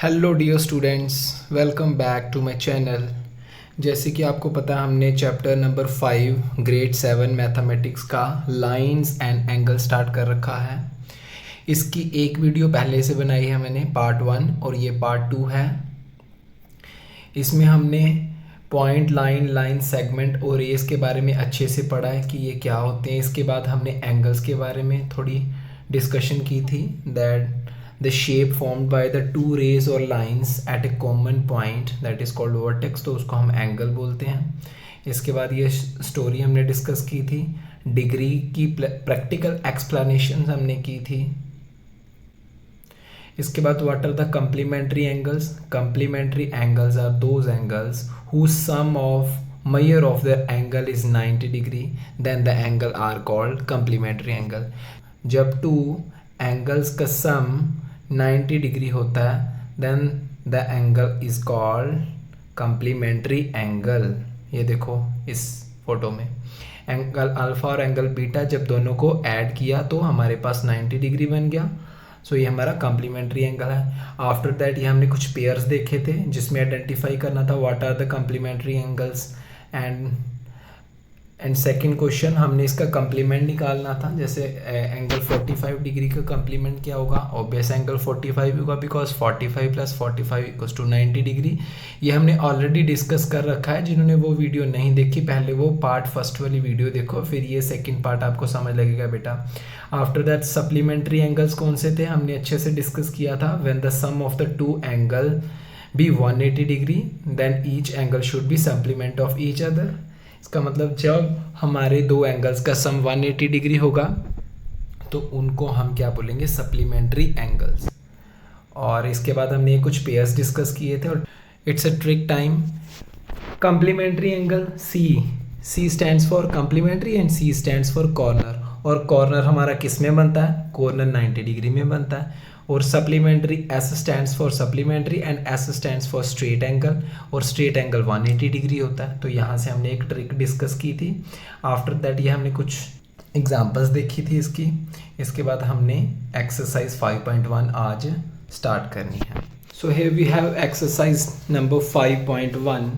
Hello dear students, welcome back to my channel. जैसे कि आपको पता है हमने चैप्टर नंबर 5 ग्रेड 7 मैथमेटिक्स का लाइंस एंड एंगल स्टार्ट कर रखा है। इसकी एक वीडियो पहले से बनाई है मैंने, पार्ट 1, और ये पार्ट 2 है। इसमें हमने पॉइंट, लाइन सेगमेंट और रेस के बारे में अच्छे से पढ़ा है कि ये क्या होते हैं। इसके बाद हमने एंगल्स के बारे में थोड़ी डिस्कशन की थी, that the shape formed by the two rays or lines at a common point that is called vertex, तो उसको हम एंगल बोलते हैं। इसके बाद ये स्टोरी हमने डिस्कस की थी, डिग्री की प्रैक्टिकल एक्सप्लेनेशन हमने की थी। इसके बाद what are the complementary angles. Complementary angles are those angles whose sum of measure of the angle is 90 degree, then the angle are called complementary angle। जब टू एंगल्स का sum 90 डिग्री होता है then the angle is called complementary angle. ये देखो इस photo में angle alpha और एंगल बीटा जब दोनों को ऐड किया तो हमारे पास 90 डिग्री बन गया। सो ये हमारा कम्प्लीमेंट्री एंगल है। आफ्टर दैट ये हमने कुछ पेयर्स देखे थे जिसमें आइडेंटिफाई करना था what are the complementary angles and second question हमने इसका कम्प्लीमेंट निकालना था। जैसे एंगल 45 डिग्री का कम्प्लीमेंट क्या होगा, ऑब्वियस एंगल 45 होगा बिकॉज 45 + 45 = 90 डिग्री। ये हमने ऑलरेडी डिस्कस कर रखा है। जिन्होंने वो वीडियो नहीं देखी पहले वो पार्ट फर्स्ट वाली वीडियो देखो, फिर ये सेकंड पार्ट आपको समझ लगेगा बेटा। आफ्टर दैट सप्लीमेंट्री एंगल्स कौन से थे हमने अच्छे से डिस्कस किया था। When the sum of the two angle be 180 degree then each angle should be supplement of each other. इसका मतलब जब हमारे दो एंगल्स का सम 180 डिग्री होगा तो उनको हम क्या बोलेंगे, सप्लीमेंट्री एंगल्स। और इसके बाद हमने कुछ पेयर्स डिस्कस किए थे और it's a trick time. Complementary angle C stands for complementary and C stands for corner. और कॉर्नर हमारा किस में बनता है, कॉर्नर 90 डिग्री में बनता है। और supplementary S stands for supplementary and S stands for straight angle, और स्ट्रेट एंगल 180 डिग्री होता है। तो यहाँ से हमने एक ट्रिक डिस्कस की थी। आफ्टर दैट ये हमने कुछ एग्जांपल्स देखी थी इसकी। इसके बाद हमने एक्सरसाइज 5.1 आज स्टार्ट करनी है। So here we have exercise number 5.1।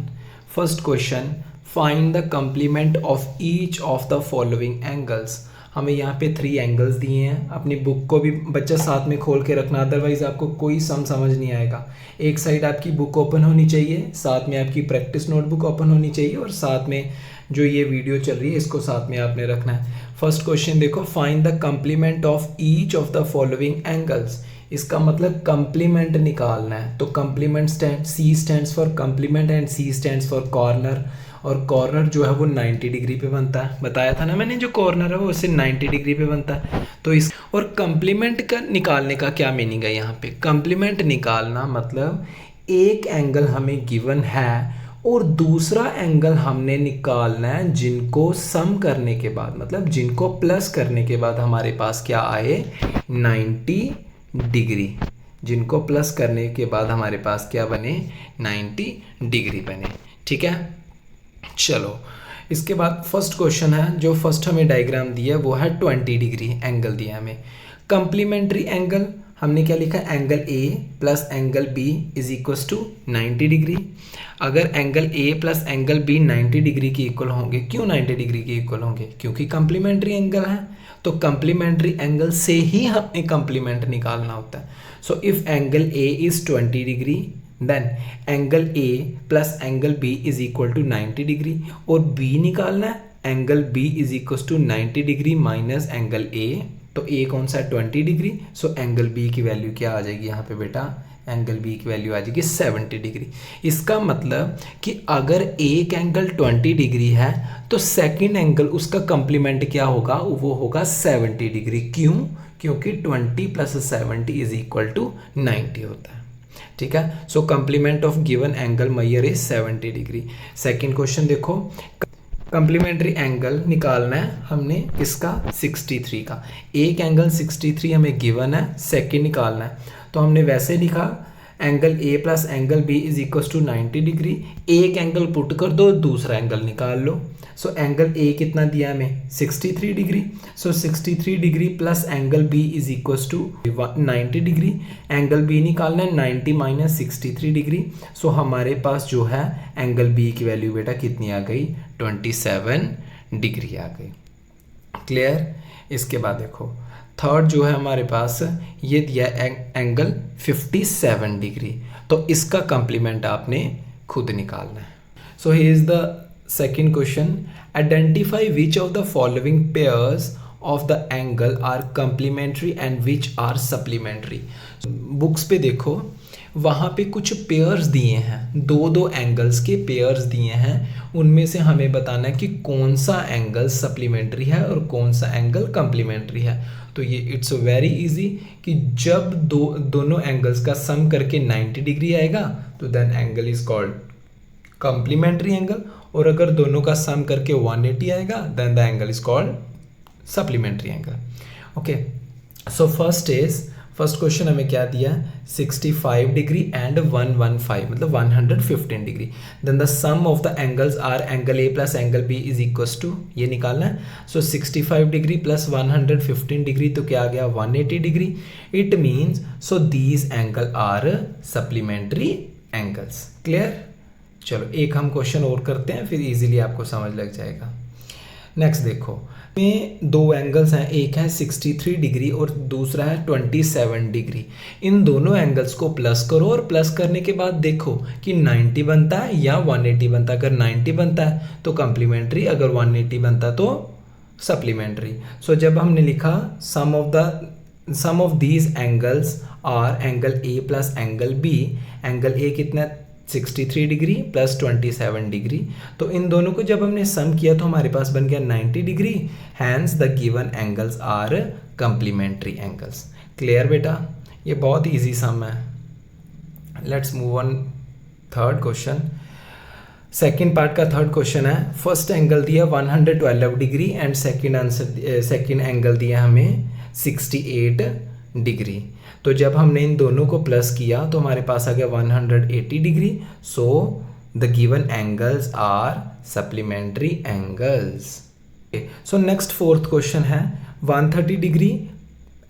First question, find the complement of each of the following angles. हमें यहाँ पे 3 एंगल्स दिए हैं। अपनी बुक को भी बच्चा साथ में खोल के रखना, अदरवाइज आपको कोई समझ नहीं आएगा। एक साइड आपकी बुक ओपन होनी चाहिए, साथ में आपकी प्रैक्टिस नोटबुक ओपन होनी चाहिए, और साथ में जो ये वीडियो चल रही है इसको साथ में आपने रखना है। फर्स्ट क्वेश्चन देखो, find the complement of each of the following angles. इसका मतलब कम्प्लीमेंट निकालना है। तो complement C stands for complement and C stands for corner. और कॉर्नर जो है वो 90 डिग्री पे बनता है, बताया था ना मैंने, जो कॉर्नर है वो उससे 90 डिग्री पे बनता है। तो इस और कम्प्लीमेंट का निकालने का क्या मीनिंग है यहाँ पे। कम्प्लीमेंट निकालना मतलब एक एंगल हमें गिवन है और दूसरा एंगल हमने निकालना है जिनको सम करने के बाद, मतलब जिनको प्लस करने के बाद हमारे पास क्या आए, 90 डिग्री। जिनको प्लस करने के बाद हमारे पास क्या बने, 90 डिग्री बने। ठीक है, चलो इसके बाद फर्स्ट क्वेश्चन है। जो फर्स्ट हमें डायग्राम दिया वो है 20 डिग्री एंगल दिया हमें। कम्प्लीमेंट्री एंगल हमने क्या लिखा, angle A plus angle B is equals to 90 degree. अगर angle A plus angle B 90 degree के इक्वल होंगे, क्यों 90 डिग्री के इक्वल होंगे, क्योंकि कम्प्लीमेंट्री एंगल है। तो कम्प्लीमेंट्री एंगल से ही हमें कम्प्लीमेंट निकालना होता है। So if angle A is 20 degree then angle A plus angle B is equal to 90 degree. और बी निकालना है, angle B is equal to 90 degree minus angle A. तो ए कौन सा है, 20 डिग्री। सो एंगल बी की value क्या आ जाएगी यहाँ पे बेटा, एंगल बी की वैल्यू आ जाएगी 70 डिग्री। इसका मतलब कि अगर एक एंगल 20 डिग्री है तो सेकंड एंगल उसका कम्प्लीमेंट क्या होगा, वो होगा 70 डिग्री। क्यों, क्योंकि 20 + 70 इज इक्वल टू 90 होता है। ठीक है, so complement of given angle measure is 70 degree. Second question देखो, कम्प्लीमेंट्री एंगल निकालना है हमने किसका, 63 का। एक एंगल 63 हमें गिवन है, सेकंड निकालना है। तो हमने वैसे लिखा angle A plus angle B is equal to 90 degree. एक एंगल पुट कर दो, दूसरा एंगल निकाल लो। सो एंगल ए कितना दिया हमें 63 degree. So 63 degree plus angle B is equal to 90 degree. Angle B निकालना है 90 माइनस 63 डिग्री। सो हमारे पास जो है एंगल बी की वैल्यू बेटा कितनी आ गई, 27 डिग्री आ गई। क्लियर। इसके बाद देखो थर्ड जो है हमारे पास ये दिया एंगल 57 डिग्री। तो इसका कंप्लीमेंट आपने खुद निकालना है। So here is the second question, identify which of the following pairs of the angle are complementary and which are supplementary. Books पे देखो वहाँ पे कुछ पेयर्स दिए हैं, दो दो एंगल्स के पेयर्स दिए हैं, उनमें से हमें बताना है कि कौन सा एंगल सप्लीमेंट्री है और कौन सा एंगल कंप्लीमेंट्री है। तो ये इट्स वेरी इजी कि जब दोनों एंगल्स का सम करके 90 डिग्री आएगा तो then angle is called complementary angle, और अगर दोनों का सम करके 180 आएगा then the angle is called supplementary angle. Okay, so first question हमें क्या दिया, 65 डिग्री एंड 115 मतलब 115 degree. Then the sum of the angles are angle A plus angle B is equal to, ये निकालना है। सो 65 डिग्री प्लस 115 डिग्री तो क्या आ गया 180 degree. It means so these angle are supplementary angles. Clear. चलो एक हम क्वेश्चन और करते हैं फिर इजीली आपको समझ लग जाएगा। नेक्स्ट देखो में दो एंगल्स हैं, एक है 63 डिग्री और दूसरा है 27 डिग्री। इन दोनों एंगल्स को प्लस करो और प्लस करने के बाद देखो कि 90 बनता है या 180 बनता है। अगर 90 बनता है तो कंप्लीमेंट्री, अगर 180 बनता तो सप्लीमेंट्री। सो जब हमने लिखा sum of these angles are angle A plus angle B, angle A कितना 63 डिग्री प्लस 27 डिग्री, तो इन दोनों को जब हमने सम किया तो हमारे पास बन गया 90 degree. Hence the given angles are complementary angles. Clear बेटा, ये बहुत इजी सम है। Let's move on third question. Second part का थर्ड क्वेश्चन है, फर्स्ट एंगल दिया 112 डिग्री एंड सेकेंड एंगल दिया हमें 68 डिग्री। तो जब हमने इन दोनों को प्लस किया तो हमारे पास आ गया 180 degree. So the given angles are supplementary angles. So next fourth question है 130 डिग्री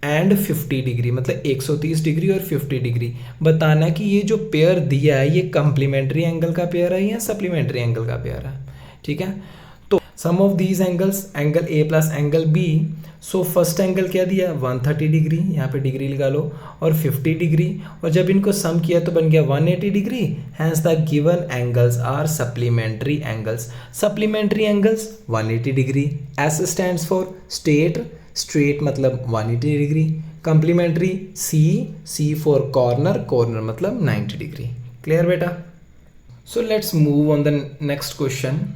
एंड 50 डिग्री मतलब 130 डिग्री और 50 डिग्री। बताना कि ये जो पेयर दिया है ये कंप्लीमेंट्री एंगल का पेयर है या सप्लीमेंट्री एंगल का पेयर है। ठीक है, तो sum of these angles angle A plus angle B. So first angle क्या दिया 130 डिग्री, यहाँ पे डिग्री लगा लो, और 50 डिग्री, और जब इनको सम किया तो बन गया 180 degree. Hence the given angles are supplementary angles. Supplementary angles 180 degree, S stands for straight मतलब 180 degree, complementary C for corner मतलब 90 डिग्री। क्लियर बेटा। So let's move on the next question.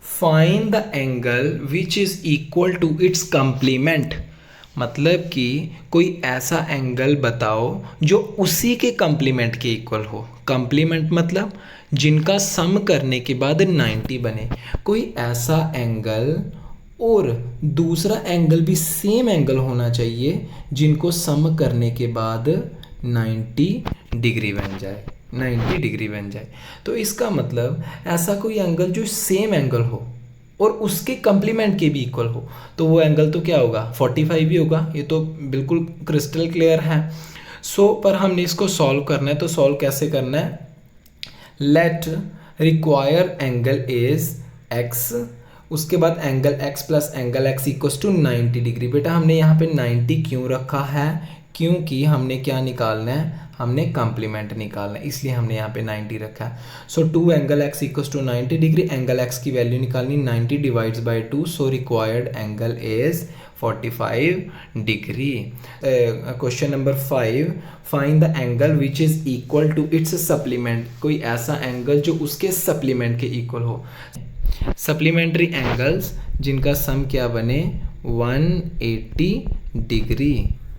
Find the angle which is equal to its complement, मतलब कि कोई ऐसा angle बताओ जो उसी के कंप्लीमेंट के इक्वल हो। कंप्लीमेंट मतलब जिनका सम करने के बाद 90 बने। कोई ऐसा एंगल और दूसरा एंगल भी सेम एंगल होना चाहिए जिनको सम करने के बाद 90 डिग्री बन जाए, 90 डिग्री बन जाए। तो इसका मतलब ऐसा कोई एंगल जो सेम एंगल हो और उसके कंप्लीमेंट के भी इक्वल हो, तो वो एंगल तो क्या होगा 45 भी होगा। ये तो बिल्कुल क्रिस्टल क्लियर है। पर हमने इसको सॉल्व करना है, तो सॉल्व कैसे करना है, let require angle is x, उसके बाद angle x plus angle x equals to 90 degree. बेटा हमने यहाँ पे 90 क्यों रखा है, क्योंकि हमने क्या निकालना है, हमने कंप्लीमेंट निकालना है, इसलिए हमने यहाँ पे 90 रखा है। So 2 angle x equals to 90 degree, angle x की वैल्यू निकालनी 90 divides by 2, so required angle is 45 degree. Question number 5, find the angle which is equal to its supplement. कोई ऐसा एंगल जो उसके सप्लीमेंट के इक्वल हो। सप्लीमेंट्री एंगल्स जिनका सम क्या बने 180 डिग्री।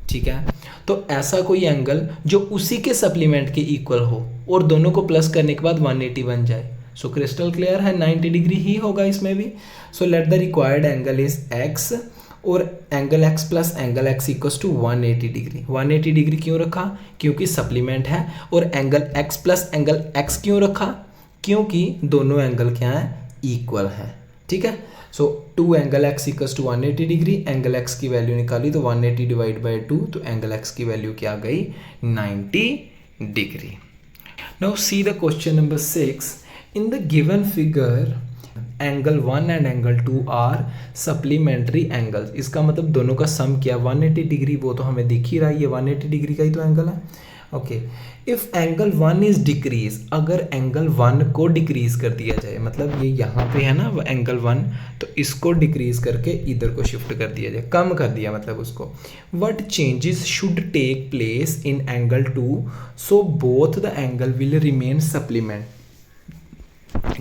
ठीक है, तो ऐसा कोई एंगल जो उसी के सप्लीमेंट के इक्वल हो और दोनों को प्लस करने के बाद 180 बन जाए। सो क्रिस्टल क्लियर है, 90 डिग्री ही होगा इसमें भी। So let the required angle is x, और angle x plus angle x equals to 180 degree. 180 degree क्यों रखा? क्योंकि सप्लीमेंट है। और angle x plus angle x क्यों रखा? क्योंकि दोनों एंगल क्या है? इक्वल है। ठीक है, so 2 angle x equals to 180 degree. Angle x की वैल्यू निकाली तो 180 डिवाइड बाई 2, तो एंगल x की वैल्यू क्या आ गई? 90 degree. Now see the question number 6। In the given figure angle 1 and angle 2 are supplementary angles. इसका मतलब दोनों का सम क्या? 180 डिग्री, वो तो हमें दिख ही रहा है, ये 180 डिग्री का ही तो एंगल है। Okay, if angle 1 is decrease, अगर एंगल 1 को डिक्रीज कर दिया जाए, मतलब ये यहाँ पे है ना एंगल 1, तो इसको डिक्रीज करके इधर को शिफ्ट कर दिया जाए, कम कर दिया मतलब उसको। What changes should take place in angle 2 so both the angle will remain supplement.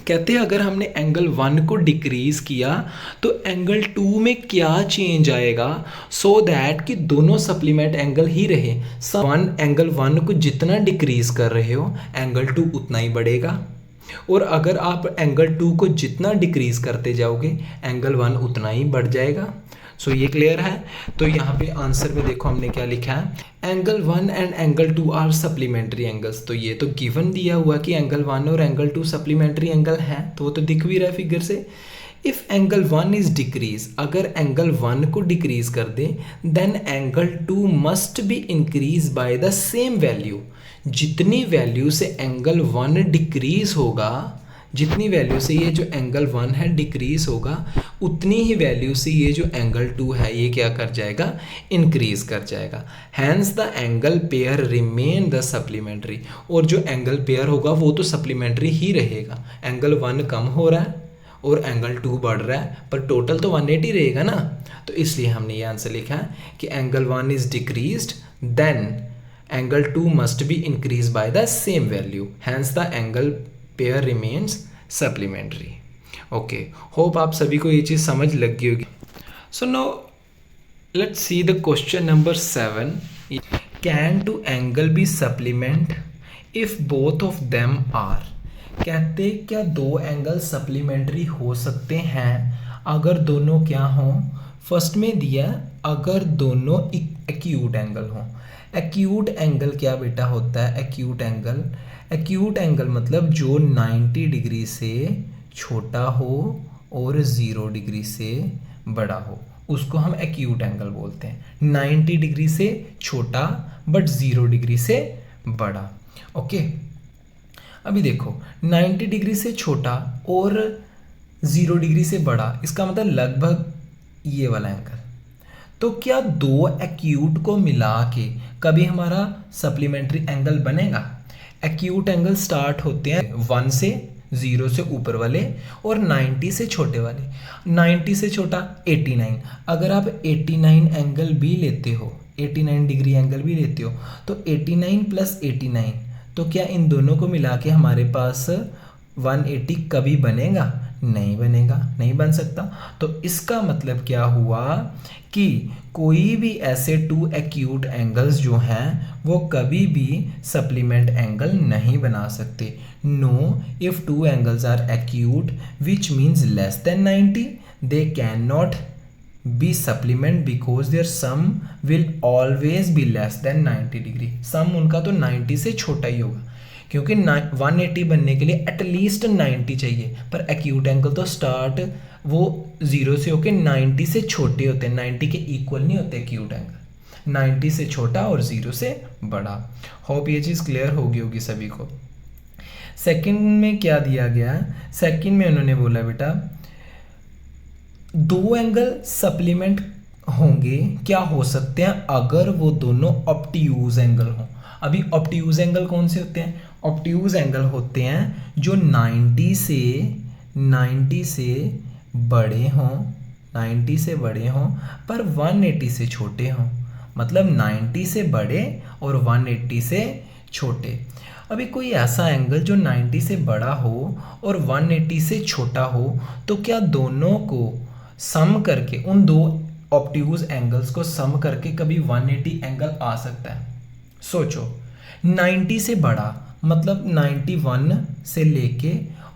कहते हैं अगर हमने एंगल 1 को डिक्रीज किया तो एंगल 2 में क्या चेंज आएगा, सो दैट कि दोनों सप्लीमेंट एंगल ही रहे। एंगल 1 को जितना डिक्रीज कर रहे हो एंगल 2 उतना ही बढ़ेगा, और अगर आप एंगल 2 को जितना डिक्रीज करते जाओगे एंगल 1 उतना ही बढ़ जाएगा। सो ये क्लियर है। तो यहाँ पे आंसर में देखो हमने क्या लिखा है, angle 1 and angle 2 are supplementary angles. तो ये तो गिवन दिया हुआ कि एंगल 1 और एंगल 2 सप्लीमेंट्री एंगल हैं, तो वो तो दिख भी रहा है फिगर से। इफ एंगल 1 इज डिक्रीज, अगर एंगल 1 को डिक्रीज कर दे, then angle 2 must be increase by the same value. जितनी वैल्यू से एंगल 1 डिक्रीज होगा, जितनी वैल्यू से ये जो एंगल 1 है डिक्रीज होगा, उतनी ही वैल्यू से ये जो एंगल 2 है ये क्या कर जाएगा? इंक्रीज कर जाएगा। Hence the angle pair remain the supplementary. और जो एंगल पेयर होगा वो तो सप्लीमेंट्री ही रहेगा। एंगल 1 कम हो रहा है और एंगल 2 बढ़ रहा है, पर टोटल तो 180 रहेगा ना। तो इसलिए हमने ये आंसर लिखा है कि angle 1 is decreased, then angle 2 must be increase by the same value, hence the angle pair remains supplementary. Okay, hope आप सभी को ये चीज़ समझ लग गई होगी। So now let's see the question number 7। Can two angle be supplement if both of them are. कहते क्या दो एंगल सप्लीमेंट्री हो सकते हैं अगर दोनों क्या हों? फर्स्ट में दिया अगर दोनों एक्यूट एंगल हों। एक्यूट एंगल क्या बेटा होता है? एक्यूट एंगल मतलब जो 90 डिग्री से छोटा हो और 0 डिग्री से बड़ा हो, उसको हम एक्यूट एंगल बोलते हैं। 90 डिग्री से छोटा बट 0 डिग्री से बड़ा। ओके, अभी देखो 90 डिग्री से छोटा और 0 डिग्री से बड़ा, इसका मतलब लगभग ये वाला एंगल। तो क्या दो एक्यूट को मिला के कभी हमारा सप्लीमेंट्री एंगल बनेगा? एक्यूट एंगल स्टार्ट होते हैं 1 से, 0 से ऊपर वाले और 90 से छोटे वाले। 90 से छोटा 89। अगर आप 89 एंगल भी लेते हो, 89 डिग्री एंगल भी लेते हो, तो 89 प्लस 89, तो क्या इन दोनों को मिला के हमारे पास 180 कभी बनेगा? नहीं बनेगा, नहीं बन सकता। तो इसका मतलब क्या हुआ कि कोई भी ऐसे टू एक्यूट एंगल्स जो हैं वो कभी भी सप्लीमेंट एंगल नहीं बना सकते। No, if two angles are acute which means less than 90, they can not be supplement because their sum will always be less than 90 degree. Sum उनका तो 90 से छोटा ही होगा, क्योंकि 180 बनने के लिए एटलीस्ट 90 चाहिए, पर एक्यूट एंगल तो स्टार्ट वो 0 से होके 90 से छोटे होते हैं, 90 के इक्वल नहीं होते एक्यूट एंगल। 90 से छोटा और 0 से बड़ा। होप ये चीज़ क्लियर होगी सभी को। सेकंड में क्या दिया गया है? सेकंड में उन्होंने बोला बेटा दो एंगल सप्लीमेंट होंगे, क्या हो सकते हैं अगर वो दोनों ऑब्ट्यूज एंगल हों। अभी ऑब्ट्यूज एंगल कौन से होते हैं? ऑब्ट्यूज एंगल होते हैं जो 90 से बड़े हों, 90 से बड़े हों पर 180 से छोटे हों। मतलब 90 से बड़े और 180 से छोटे। अभी कोई ऐसा एंगल जो 90 से बड़ा हो और 180 से छोटा हो, तो क्या दोनों को सम करके, उन दो ऑब्ट्यूज एंगल्स को सम करके कभी 180 एंगल आ सकता है? सोचो, 90 से बड़ा मतलब 91 से लेके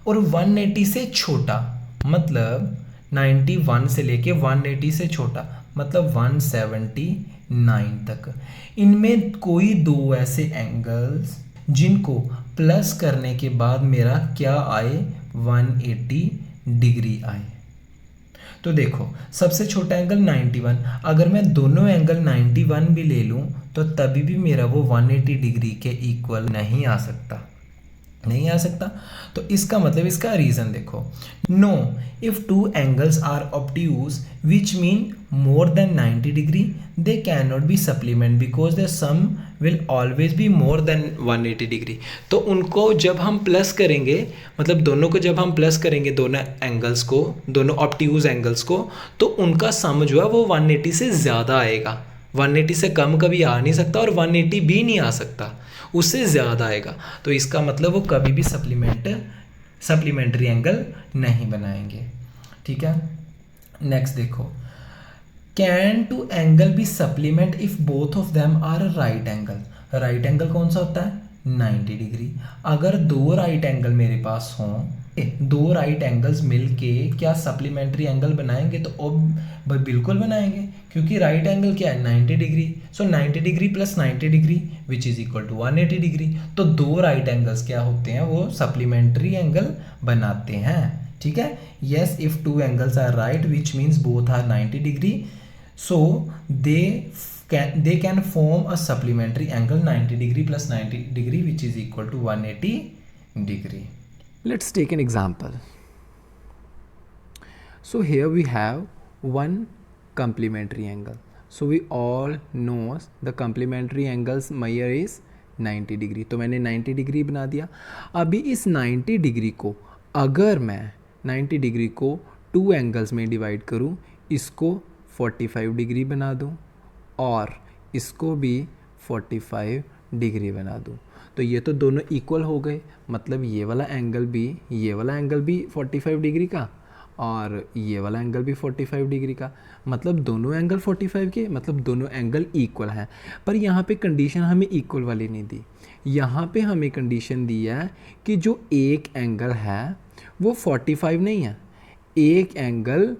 और 180 से छोटा मतलब 91 से लेके 180 से छोटा मतलब 179 तक। इनमें कोई दो ऐसे एंगल्स जिनको प्लस करने के बाद मेरा क्या आए, 180 डिग्री आए। तो देखो सबसे छोटा एंगल 91, अगर मैं दोनों एंगल 91 भी ले लूँ तो तभी भी मेरा वो 180 डिग्री के इक्वल नहीं आ सकता, नहीं आ सकता। तो इसका मतलब, इसका रीज़न देखो, no if two angles are obtuse which mean more than 90 degree they can not be supplement because the sum will always be more than 180 degree. तो उनको जब हम प्लस करेंगे, मतलब दोनों को जब हम प्लस करेंगे, दोनों एंगल्स को, दोनों ऑब्ट्यूज एंगल्स को, तो उनका सम जो है वो 180 से ज़्यादा आएगा। 180 से कम कभी आ नहीं सकता और 180 भी नहीं आ सकता, उससे ज़्यादा आएगा। तो इसका मतलब वो कभी भी सप्लीमेंट्री एंगल नहीं बनाएंगे। ठीक है, नेक्स्ट देखो, can two angle be supplement if both of them are right angle. Right angle कौन सा होता है, 90 डिग्री। अगर दो राइट एंगल मेरे पास हों, दो राइट एंगल्स मिलके क्या सप्लीमेंट्री एंगल बनाएंगे, तो अब बिल्कुल बनाएंगे, क्योंकि राइट एंगल क्या है, 90 degree. So 90 degree plus 90 degree which is equal to 180 degree. तो दो राइट एंगल्स क्या होते हैं, वो सप्लीमेंट्री एंगल बनाते हैं। ठीक है, yes if two angles are right which means both are 90 degree, so they can form a supplementary angle 90 degree plus 90 degree which is equal to 180 degree. Let's take an example. So here we have one complementary angle. So we all know the complementary angles measure is 90 degree. तो मैंने 90 degree बना दिया। अभी इस 90 degree को अगर मैं 90 degree को टू एंगल्स में डिवाइड करूँ, इसको 45 डिग्री बना दूँ और इसको भी 45 डिग्री बना दूँ, तो ये तो दोनों इक्वल हो गए। मतलब ये वाला एंगल भी 45 डिग्री का और ये वाला एंगल भी 45 डिग्री का, मतलब दोनों एंगल 45 के, मतलब दोनों एंगल इक्वल हैं। पर यहाँ पे कंडीशन हमें इक्वल वाली नहीं दी, यहाँ पे हमें कंडीशन दी है कि जो एक एंगल है वो 45 नहीं है, एक एंगल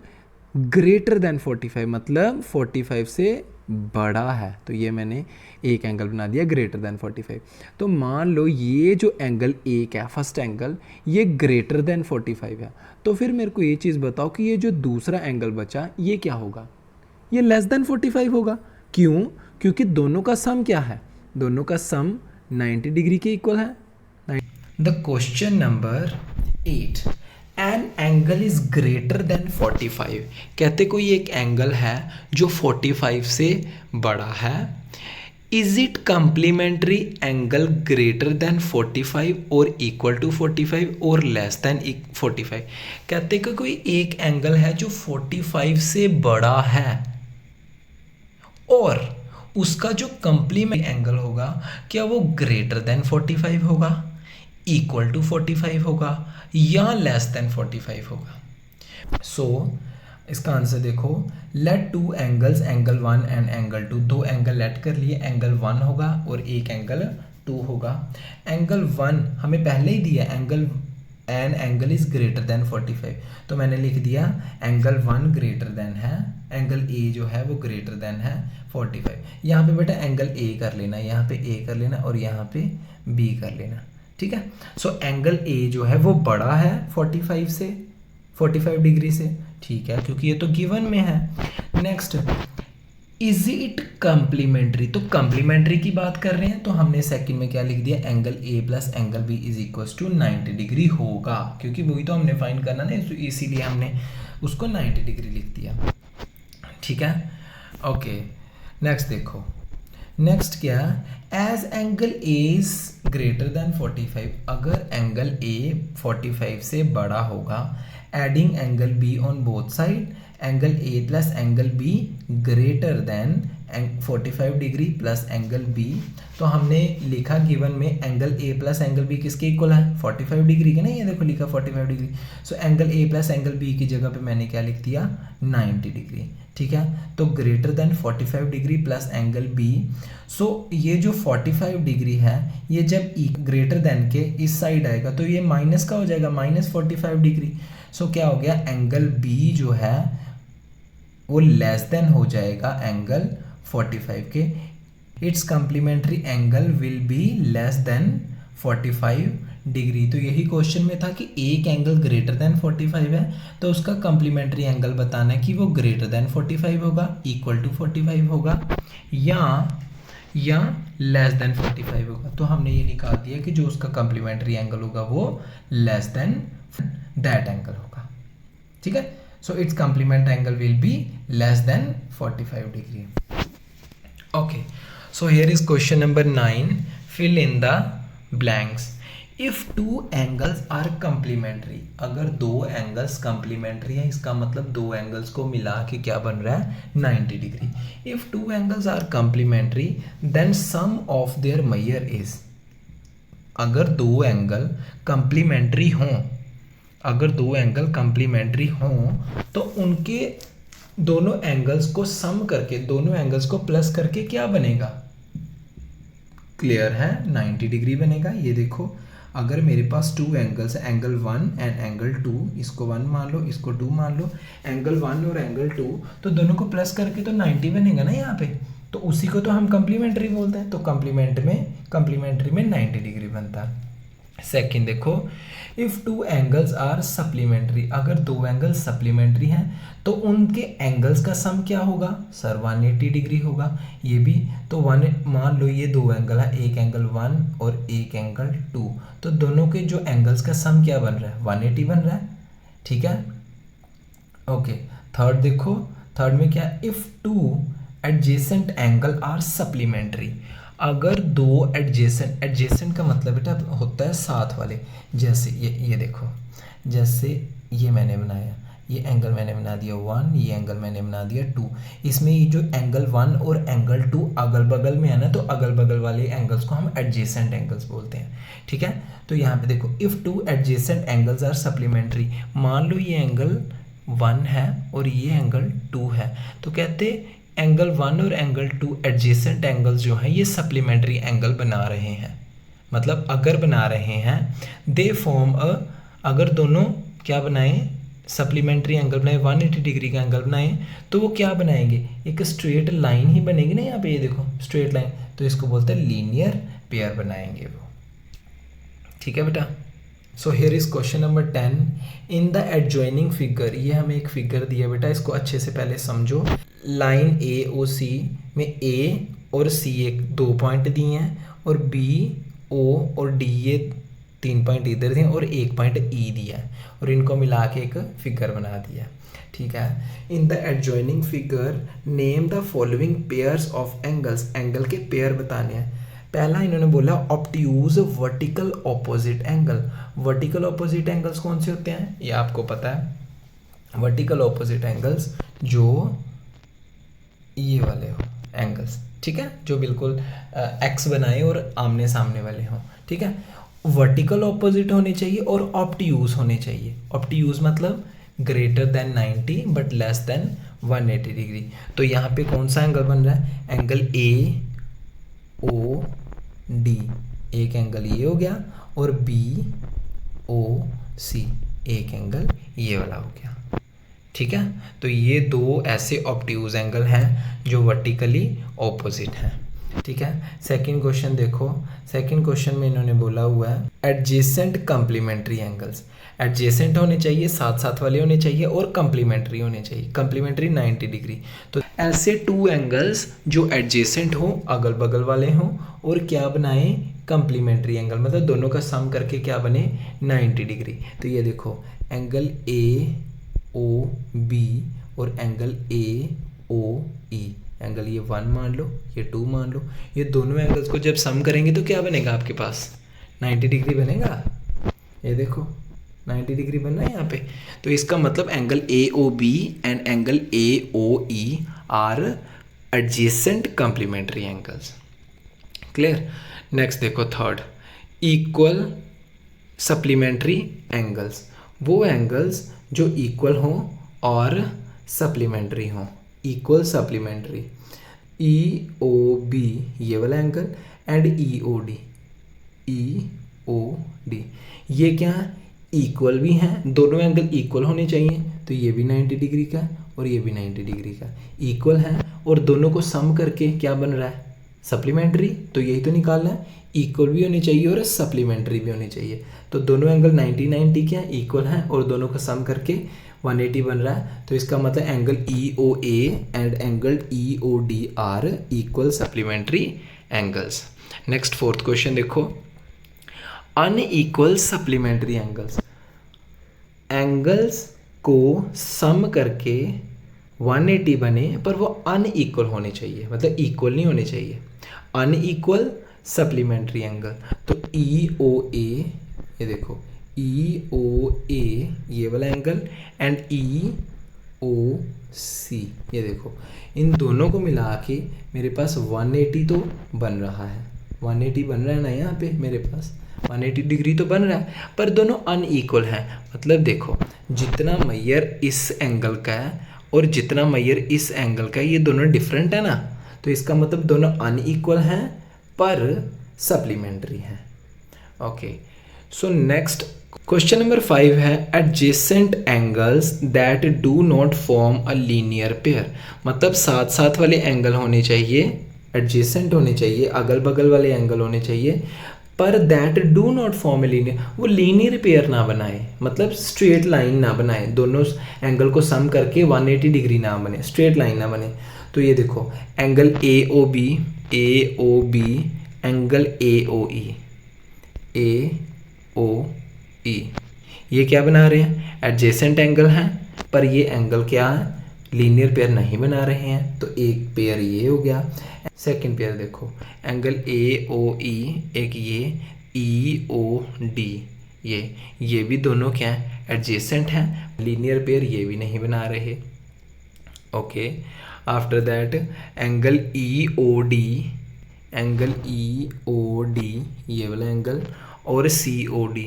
ग्रेटर देन 45, मतलब 45 से बड़ा है। तो ये मैंने एक एंगल बना दिया ग्रेटर देन 45। तो मान लो ये जो एंगल एक है, फर्स्ट एंगल, ये ग्रेटर देन 45 है, तो फिर मेरे को ये चीज़ बताओ कि ये जो दूसरा एंगल बचा ये क्या होगा, ये लेस देन 45 होगा। क्यों? क्योंकि दोनों का सम क्या है, दोनों का सम 90 डिग्री के इक्वल है। The question number 8, an angle is greater than 45। कहते कोई एक एंगल है जो 45 से बड़ा है। Is it complementary angle greater than 45 और इक्वल टू 45 और लेस देन 45। कहते कि कोई एक एंगल है जो 45 से बड़ा है और उसका जो कंप्लीमेंट एंगल होगा क्या वो ग्रेटर देन 45 होगा, इक्वल टू 45 होगा या लेस देन 45 होगा। सो इसका आंसर देखो, let two angles, angle 1 and angle 2, दो एंगल लेट कर लिए, एंगल 1 होगा और एक एंगल 2 होगा। एंगल 1 हमें पहले ही दिया, an angle is greater than 45, तो मैंने लिख दिया एंगल 1 ग्रेटर देन है, एंगल ए जो है वो ग्रेटर देन है 45। यहाँ पे बेटा एंगल ए कर लेना, यहाँ पे ए कर लेना और यहाँ पे बी कर लेना। ठीक है, सो एंगल ए जो है वो बड़ा है 45 डिग्री से। ठीक है, क्योंकि ये तो गिवन में है। नेक्स्ट, इज इट कंप्लीमेंट्री, तो कंप्लीमेंट्री की बात कर रहे हैं, तो हमने सेकंड में क्या लिख दिया, angle A plus angle B is equal to 90 degree होगा, क्योंकि वही तो हमने फाइंड करना ना, तो इसीलिए हमने उसको 90 डिग्री लिख दिया। ठीक है, ओके, नेक्स्ट देखो, नेक्स्ट क्या, as angle A is greater than 45, अगर एंगल ए 45 से बड़ा होगा, adding angle B on both side, angle A plus angle B greater than 45 degree plus angle B. तो हमने लिखा गिवन में angle A plus angle B किसके इक्वल है, 45 डिग्री के ना, ये देखो लिखा 45 degree. So angle A plus angle B की जगह पे मैंने क्या लिख दिया, 90 डिग्री। ठीक है, तो greater than 45 degree plus angle B. So ये जो 45 डिग्री है, ये जब ग्रेटर देन के इस साइड आएगा तो ये माइनस का हो जाएगा, माइनस 45 डिग्री। सो क्या हो गया, एंगल बी जो है वो लेस देन हो जाएगा एंगल 45 के। It's complementary angle will be less than 45 degree. तो यही क्वेश्चन में था कि एक एंगल ग्रेटर देन 45 है तो उसका कम्प्लीमेंट्री एंगल बताना है कि वो ग्रेटर देन 45 होगा, इक्वल टू 45 होगा या लेस देन 45 होगा। तो हमने ये निकाल दिया कि जो उसका कम्प्लीमेंट्री एंगल होगा वो लेस देन दैट एंगल होगा। ठीक है, so it's complement angle will be less than 45 degree. Okay, so here is question number 9. Fill in the blanks. If two angles are complementary, अगर दो एंगल्स complementary है, इसका मतलब दो एंगल्स को मिला के क्या बन रहा है 90 degree. If two angles are complementary, then sum of their measure is, अगर दो एंगल complementary हों, अगर दो एंगल complementary हों तो उनके दोनों एंगल्स को सम करके, दोनों एंगल्स को प्लस करके क्या बनेगा, क्लियर है, 90 डिग्री बनेगा। ये देखो, अगर मेरे पास टू एंगल्स है, एंगल 1 एंड एंगल 2, इसको 1 मान लो, इसको 2 मान लो, एंगल 1 और एंगल 2, तो दोनों को प्लस करके तो 90 बनेगा ना यहाँ पे। तो उसी को तो हम कम्प्लीमेंट्री बोलते हैं। तो कम्प्लीमेंट्री में 90 डिग्री बनता है। सेकेंड देखो, if two angles are supplementary, अगर दो एंगल्स सप्लीमेंट्री हैं तो उनके एंगल्स का सम क्या होगा सर, 180 डिग्री होगा। ये भी तो मान लो ये दो एंगल है, एक एंगल 1 और एक एंगल 2, तो दोनों के जो एंगल्स का सम क्या बन रहा है 180 बन रहा है। ठीक है, ओके। थर्ड देखो, थर्ड में क्या, if two adjacent angle are supplementary, अगर दो एडजेसेंट का मतलब बेटा होता है साथ वाले। जैसे ये देखो, जैसे ये मैंने बनाया, ये एंगल मैंने बना दिया 1, ये एंगल मैंने बना दिया 2। इसमें ये जो एंगल 1 और एंगल 2 अगल बगल में है ना, तो अगल बगल वाले एंगल्स को हम एडजेसेंट एंगल्स बोलते हैं। ठीक है, तो यहाँ पे देखो, if two adjacent angles are supplementary, मान लो ये एंगल 1 है और ये एंगल 2 है, तो कहते एंगल 1 और एंगल 2 एडजेसेंट एंगल्स जो हैं ये सप्लीमेंट्री एंगल बना रहे हैं। मतलब अगर बना रहे हैं, दे फॉर्म अ, अगर दोनों क्या बनाएं, सप्लीमेंट्री एंगल बनाए, 180 डिग्री का एंगल बनाएं, तो वो क्या बनाएंगे, एक स्ट्रेट लाइन ही बनेगी ना यहाँ पे, ये देखो स्ट्रेट लाइन, तो इसको बोलते हैं लीनियर पेयर बनाएंगे वो। ठीक है बेटा। सो here is question number 10, in the adjoining figure, ये हमें एक फिगर दिया बेटा, इसको अच्छे से पहले समझो। लाइन ए ओ सी में ए और सी एक 2 पॉइंट दिए हैं और बी ओ और डी ये 3 पॉइंट इधर दिए और 1 पॉइंट ई दिया है और इनको मिला के एक फिगर बना दिया। ठीक है, in the adjoining figure name the following pairs of angles, angle के पेयर बताने हैं। पहला इन्होंने बोला obtuse vertical opposite angle. Vertical opposite angles कौन से होते हैं ये आपको पता है। वर्टिकल ऑपोजिट एंगल्स जो ये वाले हो एंगल्स, ठीक है, जो बिल्कुल एक्स बनाए और आमने सामने वाले हों। ठीक है, वर्टिकल ऑपोजिट होने चाहिए और ऑब्ट्यूज होने चाहिए। ऑब्ट्यूज मतलब greater than 90 but less than 180 degree. तो यहाँ पे कौन सा एंगल बन रहा है, एंगल ए ओ डी, एक एंगल ये हो गया, और बी ओ सी, एक एंगल ये वाला हो गया। ठीक है, तो ये दो ऐसे ऑब्ट्यूज एंगल हैं जो वर्टिकली ऑपोजिट हैं। ठीक है, सेकंड क्वेश्चन देखो, सेकंड क्वेश्चन में इन्होंने बोला हुआ है एडजेसेंट कम्प्लीमेंट्री एंगल्स। एडजेसेंट होने चाहिए, साथ साथ वाले होने चाहिए और कम्प्लीमेंट्री होने चाहिए। Complementary 90 degree. तो ऐसे टू एंगल्स जो एडजेसेंट हो, अगल बगल वाले हों, और क्या बनाए, कम्प्लीमेंट्री एंगल, मतलब दोनों का सम करके क्या बने 90 डिग्री। तो ये देखो, एंगल ए ओ बी और angle A O E, angle ये 1 मान लो, ये 2 मान लो, ये दोनों एंगल्स को जब सम करेंगे तो क्या बनेगा आपके पास 90 डिग्री बनेगा। ये देखो 90 डिग्री बन रहा है यहाँ पे। तो इसका मतलब angle A O B and angle A O E are adjacent complementary angles. Clear. Next देखो थर्ड, इक्वल सप्लीमेंट्री एंगल्स, वो एंगल्स जो इक्वल हों और सप्लीमेंट्री हों। Equal supplementary, E O B ये वाला angle and E O D, ये क्या है, इक्वल भी हैं, दोनों एंगल इक्वल होने चाहिए, तो ये भी 90 डिग्री का और ये भी 90 डिग्री का इक्वल है, और दोनों को सम करके क्या बन रहा है, सप्लीमेंट्री। तो यही तो निकालना है, इक्वल भी होनी चाहिए और सप्लीमेंट्री भी होनी चाहिए। तो दोनों एंगल 90 90 क्या इक्वल हैं और दोनों का सम करके 180 बन रहा है। तो इसका मतलब angle EOA and angle EOD are equal supplementary angles. Next fourth question देखो, अनइक्वल सप्लीमेंट्री एंगल्स, एंगल्स को सम करके 180 बने पर वो अनइक्वल होने चाहिए, मतलब इक्वल नहीं होने चाहिए, अनइक्वल सप्लीमेंट्री एंगल। तो EOA, ये देखो EOA ये वाला एंगल एंड EOC ये देखो, इन दोनों को मिला के मेरे पास 180 तो बन रहा है, 180 बन रहा है ना, यहाँ पे मेरे पास 180 डिग्री तो बन रहा है, पर दोनों अनइक्वल हैं। मतलब देखो जितना मैयर इस एंगल का है और जितना मैयर इस एंगल का है, ये दोनों डिफरेंट है ना, तो इसका मतलब दोनों अनइक्वल हैं पर सप्लीमेंट्री हैं। Okay, so next question number 5 है adjacent angles that do not form a linear pair. मतलब साथ साथ वाले एंगल होने चाहिए, एडजेसेंट होने चाहिए, अगल बगल वाले एंगल होने चाहिए, पर that do not form a linear, वो लीनियर पेयर ना बनाए, मतलब स्ट्रेट लाइन ना बनाए, दोनों एंगल को सम करके 180 डिग्री ना बने, स्ट्रेट लाइन ना बने। तो ये देखो एंगल AOB एंगल AOE ये क्या बना रहे हैं, एडजेसेंट एंगल हैं, पर ये एंगल क्या है, लीनियर पेयर नहीं बना रहे हैं। तो एक पेयर ये हो गया। सेकंड पेयर देखो एंगल AOE, एक ये EOD, ये भी दोनों क्या है, एडजेसेंट हैं, लीनियर पेयर ये भी नहीं बना रहे। Okay, after that angle EOD ये वाला एंगल और COD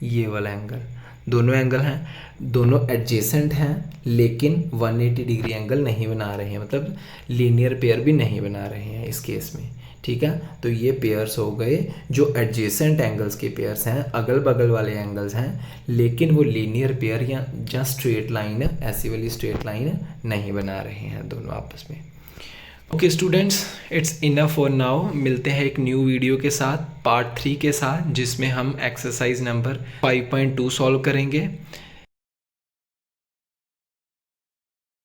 ये वाला एंगल, दोनों एंगल हैं, दोनों एडजेसेंट हैं लेकिन 180 डिग्री एंगल नहीं बना रहे हैं, मतलब लीनियर पेयर भी नहीं बना रहे हैं इस केस में। ठीक है, तो ये पेयर्स हो गए जो एडजेसेंट एंगल्स के पेयर्स हैं, अगल बगल वाले एंगल्स हैं, लेकिन वो लीनियर पेयर या स्ट्रेट लाइन, ऐसी वाली स्ट्रेट लाइन नहीं बना रहे हैं दोनों आपस में। Okay students, it's enough for now. मिलते हैं एक न्यू वीडियो के साथ, पार्ट 3 के साथ, जिसमें हम एक्सरसाइज नंबर 5.2 सॉल्व करेंगे।